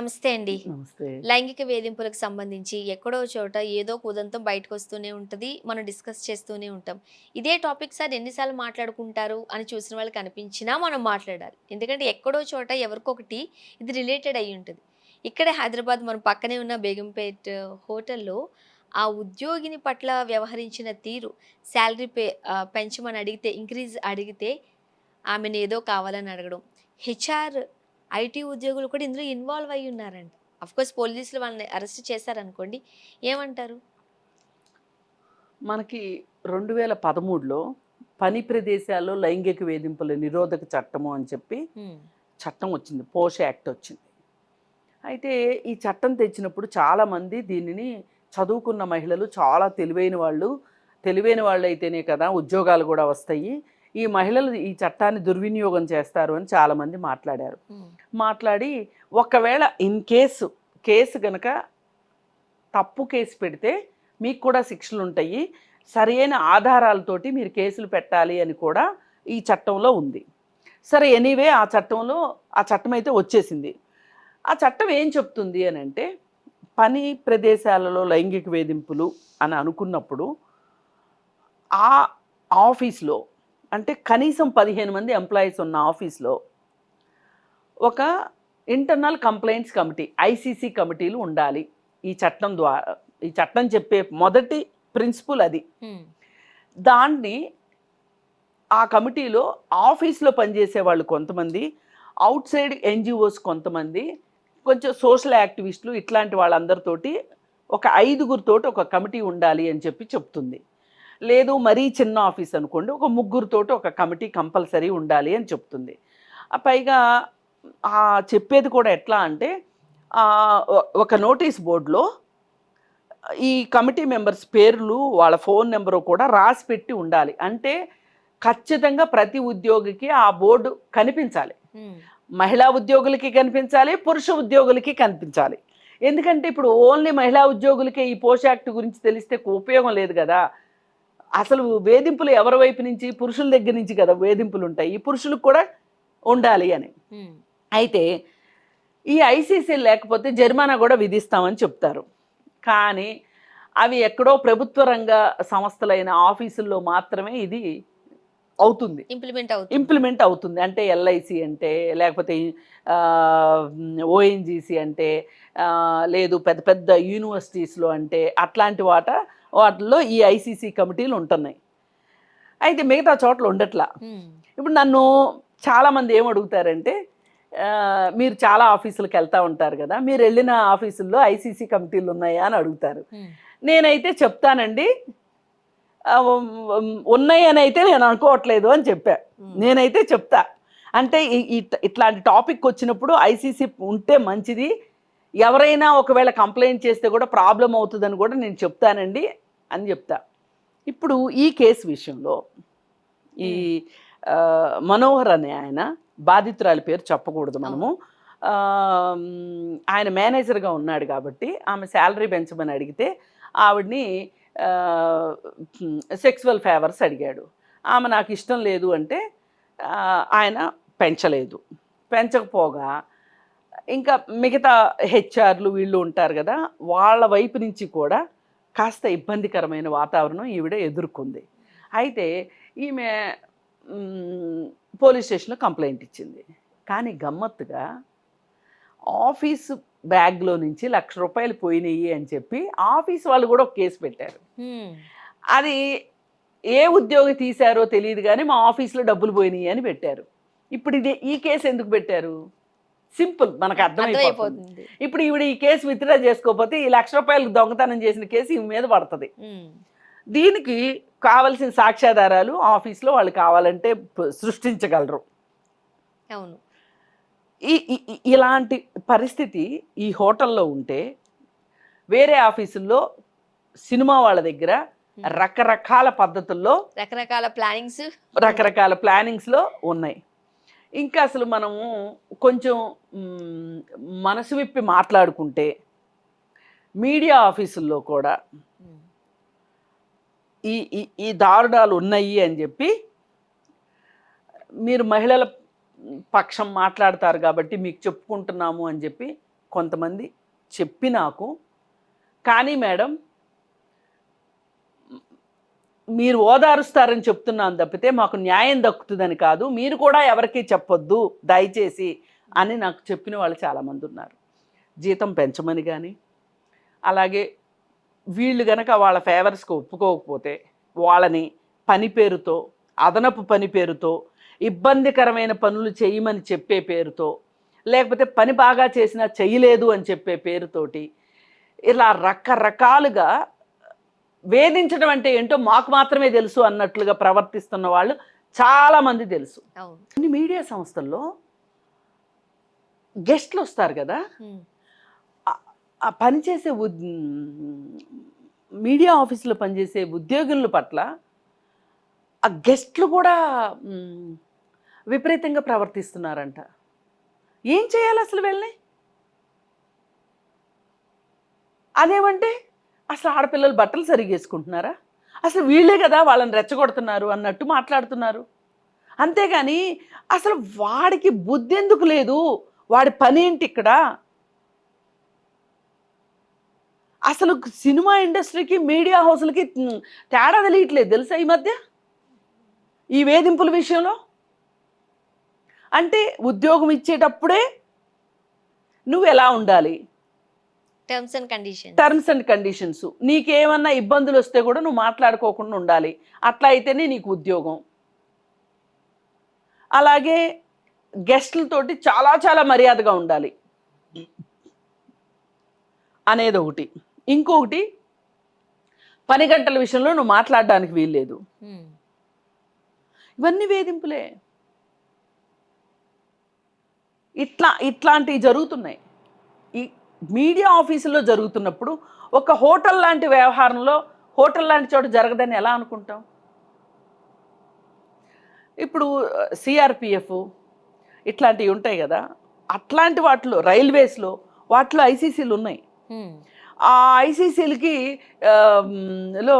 నమస్తే అండి. నమస్తే. లైంగిక వేధింపులకు సంబంధించి ఎక్కడో చోట ఏదో ఒక ఉదంతం బయటకొస్తూనే ఉంటది. మనం డిస్కస్ చేస్తూనే ఉంటాం. ఇదే టాపిక్ సార్ ఎన్ని సార్లు మాట్లాడుకుంటారు అని చూసిన వాళ్ళకి అనిపించినా మనం మాట్లాడాలి. ఎందుకంటే ఎక్కడో చోట ఎవరికొకటి ఇది రిలేటెడ్ అయ్యుంటది. ఇక్కడే హైదరాబాద్ మన పక్కనే ఉన్న బేగంపేట్ హోటల్‌లో ఆ ఉద్యోగిని పట్ల వ్యవహరించిన తీరు సాలరీ పెంచమని అడిగితే ఇంక్రీజ్ అడిగితే ఆమెను ఏదో కావాలని అడగడం. హెచ్ఆర్ ఐటీ ఉద్యోగులు కూడా ఇందులో ఇన్వాల్వ్ అయ్యి ఉన్నారంట. ఆఫ్‌కోర్స్ పోలీసులు వాళ్ళని అరెస్ట్ చేశారనుకోండి. ఏమంటారు? మనకి 2013లో పని ప్రదేశాల్లో లైంగిక వేధింపుల నిరోధక చట్టము అని చెప్పి హ్మ్. చట్టం వచ్చింది. పోష్ యాక్ట్ వచ్చింది. అయితే ఈ చట్టం తెచ్చినప్పుడు చాలామంది దీనిని చదువుకున్న మహిళలు చాలా తెలివైన వాళ్ళైతేనే కదా ఉద్యోగాలు కూడా వస్తాయి. ఈ మహిళలు ఈ చట్టాన్ని దుర్వినియోగం చేస్తారు అని చాలామంది మాట్లాడారు. హ్మ్. మాట్లాడి ఒకవేళ కేసు గనక తప్పు కేసు పెడితే మీకు కూడా శిక్షలుంటాయి. సరైన ఆధారాలతోటి మీరు కేసులు పెట్టాలి అని కూడా ఈ చట్టంలో ఉంది. సరే ఎనీవే ఆ చట్టం అయితే వచ్చేసింది. ఆ చట్టం ఏం చెప్తుంది అనంటే, పని ప్రదేశాలలో లైంగిక వేధింపులు అని అనుకున్నప్పుడు, ఆ ఆఫీస్‌లో అంటే కనీసం 15 మంది ఎంప్లాయీస్ ఉన్న ఆఫీస్‌లో ఒక ఇంటర్నల్ కంప్లెయింట్స్ కమిటీ, ఐసీసీ కమిటీలు ఉండాలి. ఈ చట్టం చెప్పే మొదటి ప్రిన్సిపల్ అది. హ్మ్. దాన్ని ఆ కమిటీలో ఆఫీస్‌లో పనిచేసే వాళ్ళు కొంతమంది, ఔట్‌సైడ్ ఎన్‌జీఓస్ కొంతమంది, కొంచెం సోషల్ యాక్టివిస్టులు ఇట్లాంటి వాళ్ళందరితోటి ఒక 5గురితోటి ఒక కమిటీ ఉండాలి అని చెప్తుంది. లేదు మరీ చిన్న ఆఫీస్ అనుకోండి, ఒక ముగ్గురితోటి ఒక కమిటీ కంపల్సరీ ఉండాలి అని చెప్తుంది. పైగా చెప్పేది కూడా ఎట్లా అంటే ఒక నోటీస్ బోర్డులో ఈ కమిటీ మెంబర్స్ పేర్లు, వాళ్ళ ఫోన్ నెంబరు కూడా రాసి పెట్టి ఉండాలి. అంటే ఖచ్చితంగా ప్రతి ఉద్యోగికి ఆ బోర్డు కనిపించాలి. హ్మ్. మహిళా ఉద్యోగులకి కనిపించాలి, పురుష ఉద్యోగులకి కనిపించాలి. ఎందుకంటే ఇప్పుడు ఓన్లీ మహిళా ఉద్యోగులకే ఈ పోష్ యాక్ట్ గురించి తెలిస్తే ఉపయోగం లేదు కదా! అసలు వేధింపులు ఎవరి వైపు నుంచి? పురుషుల దగ్గర నుంచి కదా వేధింపులు ఉంటాయి. ఈ పురుషులకు కూడా ఉండాలి అని. హ్మ్. అయితే ఈ ఐసీసీ లేకపోతే జరిమానా కూడా విధిస్తామని చెప్తారు. కానీ అవి ఎక్కడో ప్రభుత్వ రంగ సంస్థలైన ఆఫీసుల్లో మాత్రమే ఇది అవుతుంది. ఇంప్లిమెంట్ అవుతుంది. ఇంప్లిమెంట్ అవుతుంది. అంటే ఎల్ఐసి అంటే, లేకపోతే ఓఎన్జీసీ అంటే, లేదు పెద్ద పెద్ద యూనివర్సిటీస్‌లో అంటే, అట్లాంటి వాటిల్లో ఈ ఐసీసీ కమిటీలు ఉంటున్నాయి. అయితే మిగతా చోట్ల ఉండట్లా. హ్మ్. ఇప్పుడు నన్ను చాలామంది ఏమడుగుతారంటే, మీరు చాలా ఆఫీసులకు వెళ్తా ఉంటారు కదా! మీరు వెళ్ళిన ఆఫీసుల్లో ఐసీసీ కమిటీలు ఉన్నాయా అని అడుగుతారు. హ్మ్. నేనైతే చెప్తానండి. ఉన్నాయని అయితే నేను అనుకోవట్లేదు అని చెప్పా. హ్మ్. నేనైతే చెప్తా. అంటే ఇట్లాంటి టాపిక్ వచ్చినప్పుడు ఐసీసీ ఉంటే మంచిది. ఎవరైనా ఒకవేళ కంప్లెయింట్ చేస్తే కూడా ప్రాబ్లమ్ అవుతుందని కూడా నేను చెప్తానండి అని చెప్తా. ఇప్పుడు ఈ కేసు విషయంలో ఈ హ్మ్. మనోహర్ అనే ఆయన, బాధితురాలి పేరు చెప్పకూడదు మనము. అవును. ఆయన మేనేజర్‌గా ఉన్నాడు కాబట్టి ఆమె సాలరీ పెంచమని అడిగితే ఆవిడని సెక్సువల్ ఫేవర్స్ అడిగాడు. ఆమె నాకు ఇష్టం లేదు అంటే ఆయన పెంచలేదు. పెంచకపోగా ఇంకా మిగతా హెచ్ఆర్లు వీళ్ళు ఉంటారు కదా! వాళ్ళ వైపు నుంచి కూడా కాస్త ఇబ్బందికరమైన వాతావరణం ఈవిడ ఎదుర్కొంది. అయితే ఈమె పోలీస్ స్టేషన్‌లో కంప్లెయింట్ ఇచ్చింది. కానీ గమ్మత్తుగా ఆఫీసు బ్యాగ్‌లో నుంచి రూ. 1,00,000 పోయినియి అని చెప్పి ఆఫీస్ వాళ్ళు కూడా ఒక కేస్ పెట్టారు. హ్మ్. అది ఏ ఉద్యోగి తీశారో తెలీదు గానీ, మా ఆఫీస్‌లో డబ్బులు పోయినియి అని పెట్టారు. ఇప్పుడు ఈ కేస్ ఎందుకు పెట్టారు? సింపుల్ మనకు అర్థమైపోతుంది. అర్థమైపోతుంది. ఇప్పుడు ఈవిడ ఈ కేస్ విత్‌డ్రా చేసుకోకపోతే ఈ రూ. 1,00,000 దొంగతనం చేసిన కేసు ఈమె మీద పడతది. హ్మ్. దీనికి కావాల్సిన సాక్ష్యాధారాలు ఆఫీస్‌లో వాళ్ళు కావాలంటే సృష్టించగలరు. అవును. ఇలాంటి పరిస్థితి ఈ హోటల్‌లో ఉంటే, వేరే ఆఫీసుల్లో సినిమా వాళ్ళ దగ్గర హ్మ్. రకరకాల పద్ధతుల్లో రకరకాల ప్లానింగ్స్ ఉంటాయి. రకరకాల ప్లానింగ్స్‌లో ఉన్నాయి. ఇంకా అసలు మనము కొంచెం హ్మ్, మనసు విప్పి మాట్లాడుకుంటే, మీడియా ఆఫీసుల్లో కూడా హ్మ్. ఈ ఈ ఈ దారుణాలు ఉన్నాయి అని చెప్పి, మీరు మహిళల పక్షం మాట్లాడతారు కాబట్టి మీకు చెప్పుకుంటున్నాము అని చెప్పి కొంతమంది చెప్పి నాకు, కానీ మేడం మీరు ఓదారుస్తారని చెప్తున్నాను తప్పితే మాకు న్యాయం దక్కుతుందని కాదు, మీరు కూడా ఎవరికీ చెప్పొద్దు దయచేసి అని నాకు చెప్పిన వాళ్ళు చాలామంది ఉన్నారు. జీతం పెంచమని కానీ, అలాగే వీళ్ళు గనక వాళ్ళ ఫేవర్స్కి ఒప్పుకోకపోతే వాళ్ళని పని పేరుతో, అదనపు పని పేరుతో, ఇబ్బందికరమైన పనులు చేయమని చెప్పే పేరుతో, లేకపోతే పని బాగా చేసినా చేయలేదు అని చెప్పే పేరుతోటి ఇలా రకరకాలుగా వేధించడం అంటే ఏంటో మాకు మాత్రమే తెలుసు అన్నట్లుగా ప్రవర్తిస్తున్న వాళ్ళు చాలామంది తెలుసు. కొన్ని మీడియా సంస్థల్లో గెస్ట్లు వస్తారు కదా, ఆ పనిచేసే మీడియా ఆఫీసులో పనిచేసే ఉద్యోగుల పట్ల ఆ గెస్ట్లు కూడా విపరీతంగా ప్రవర్తిస్తున్నారంట. ఏం చేయాలి అసలు వెళ్ళి? అదేమంటే అసలు ఆడపిల్లలు బట్టలు సరిగ్గా వేసుకుంటున్నారా, అసలు వీళ్ళే కదా వాళ్ళని రెచ్చగొడుతున్నారు అన్నట్టు మాట్లాడుతున్నారు. అంతేగాని అసలు వాడికి బుద్ధి ఎందుకు లేదు, వాడి పని ఏంటి ఇక్కడ? అసలు సినిమా ఇండస్ట్రీకి మీడియా హౌస్లకి తేడా తెలియట్లేదు తెలుసా ఈ మధ్య ఈ వేధింపుల విషయంలో. అంటే ఉద్యోగం ఇచ్చేటప్పుడే నువ్వు ఎలా ఉండాలి, టర్మ్స్ అండ్ కండిషన్స్, నీకేమన్నా ఇబ్బందులు వస్తే కూడా నువ్వు మాట్లాడుకోకుండా ఉండాలి, అట్లా అయితేనే నీకు ఉద్యోగం. అలాగే గెస్టులతోటి చాలా చాలా మర్యాదగా ఉండాలి అనేది ఒకటి. ఇంకొకటి, పని గంటల విషయంలో నువ్వు మాట్లాడడానికి వీల్లేదు. ఇవన్నీ వేధింపులే. ఇట్లాంటివి జరుగుతున్నాయి ఈ మీడియా ఆఫీసులో జరుగుతున్నప్పుడు. ఒక హోటల్ లాంటి వ్యవహారంలో, హోటల్ లాంటి చోట జరగదని ఎలా అనుకుంటాం? ఇప్పుడు సిఆర్పిఎఫ్ ఇట్లాంటివి ఉంటాయి కదా, అట్లాంటి వాటిలో రైల్వేస్లో వాటిలో ఐసీసీలు ఉన్నాయి. ఆ ఐసీసీలకి లో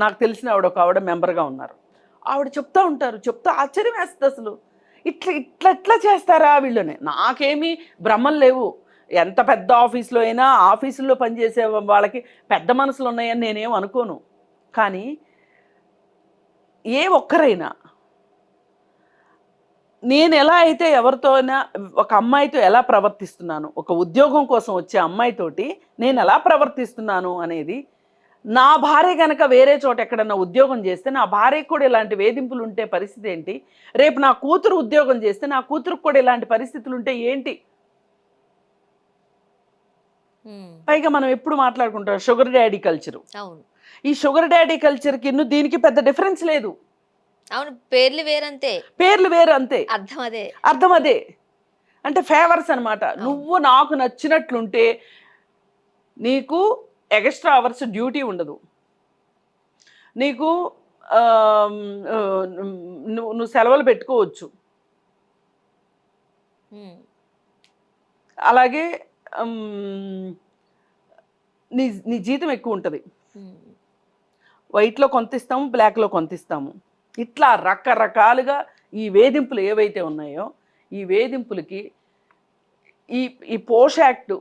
నాకు తెలిసిన ఆవిడ మెంబర్గా ఉన్నారు. ఆవిడ చెప్తా ఉంటారు, చెప్తా ఆశ్చర్యం వేస్తుంది అసలు, ఇట్లా చేస్తారా వీళ్ళని. నాకేమీ భ్రమలు లేవు, ఎంత పెద్ద ఆఫీసులో అయినా ఆఫీసుల్లో పనిచేసే వాళ్ళకి పెద్ద మనసులు ఉన్నాయని నేనేం అనుకోను. కానీ ఏ ఒక్కరైనా, నేను ఎలా అయితే ఎవరితోనైనా ఒక అమ్మాయితో ఎలా ప్రవర్తిస్తున్నాను, ఒక ఉద్యోగం కోసం వచ్చే అమ్మాయితోటి నేను ఎలా ప్రవర్తిస్తున్నాను అనేది, నా భార్య కనుక వేరే చోట ఎక్కడన్నా ఉద్యోగం చేస్తే నా భార్యకు కూడా ఇలాంటి వేధింపులు ఉంటే పరిస్థితి ఏంటి, రేపు నా కూతురు ఉద్యోగం చేస్తే నా కూతురుకు కూడా ఇలాంటి పరిస్థితులు ఉంటే ఏంటి. పైగా మనం ఎప్పుడు మాట్లాడుకుంటాం షుగర్ డాడీ కల్చరు. ఈ షుగర్ డాడీ కల్చర్కి దీనికి పెద్ద డిఫరెన్స్ లేదు. అవును, పేర్లు వేరంతే, పేర్లు వేరు అంతే, అర్థం అదే. అంటే ఫేవర్స్ అనమాట. నువ్వు నాకు నచ్చినట్లుంటే నీకు ఎక్స్ట్రా అవర్స్ డ్యూటీ ఉండదు, నీకు నువ్వు సెలవులు పెట్టుకోవచ్చు. అలాగే నీ జీతం ఎక్కువ ఉంటుంది. వైట్లో కొంత ఇస్తాము, బ్లాక్లో కొంత ఇస్తాము. ఇట్లా రకరకాలుగా ఈ వేధింపులు ఏవైతే ఉన్నాయో, ఈ వేధింపులకి ఈ పోష్ యాక్ట్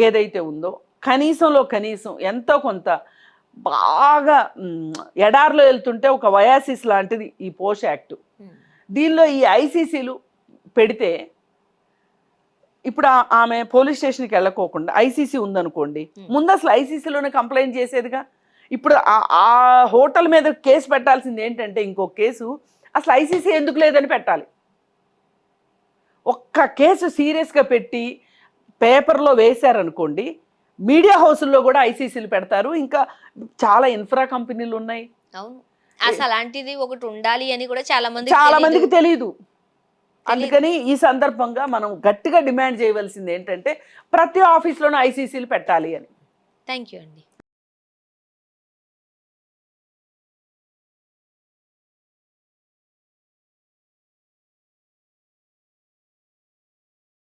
ఏదైతే ఉందో కనీసంలో కనీసం ఎంతో కొంత బాగా ఎడార్లో వెళ్తుంటే ఒక వయాసిస్ లాంటిది ఈ పోష్ యాక్ట్. దీనిలో ఈ ఐసీసీలు పెడితే ఇప్పుడు ఆమె పోలీస్ స్టేషన్కి వెళ్ళకోకుండా ఐసీసీ ఉందనుకోండి, ముందు అసలు ఐసీసీలోనే కంప్లైంట్ చేసేదిగా. ఇప్పుడు ఆ హోటల్ మీద కేసు పెట్టాల్సింది ఏంటంటే, ఇంకో కేసు అసలు ఐసీసీ ఎందుకు లేదని పెట్టాలి. ఒక్క కేసు సీరియస్గా పెట్టి పేపర్లో వేశారనుకోండి, మీడియా హౌసుల్లో కూడా ఐసీసీలు పెడతారు. ఇంకా చాలా ఇన్ఫ్రా కంపెనీలు ఉన్నాయి. అసలు అలాంటిది ఒకటి ఉండాలి అని కూడా చాలా మందికి తెలియదు. అందుకని ఈ సందర్భంగా మనం గట్టిగా డిమాండ్ చేయవలసింది ఏంటంటే, ప్రతి ఆఫీస్లోనూ ఐసీసీలు పెట్టాలి అని. థ్యాంక్ యూ అండి.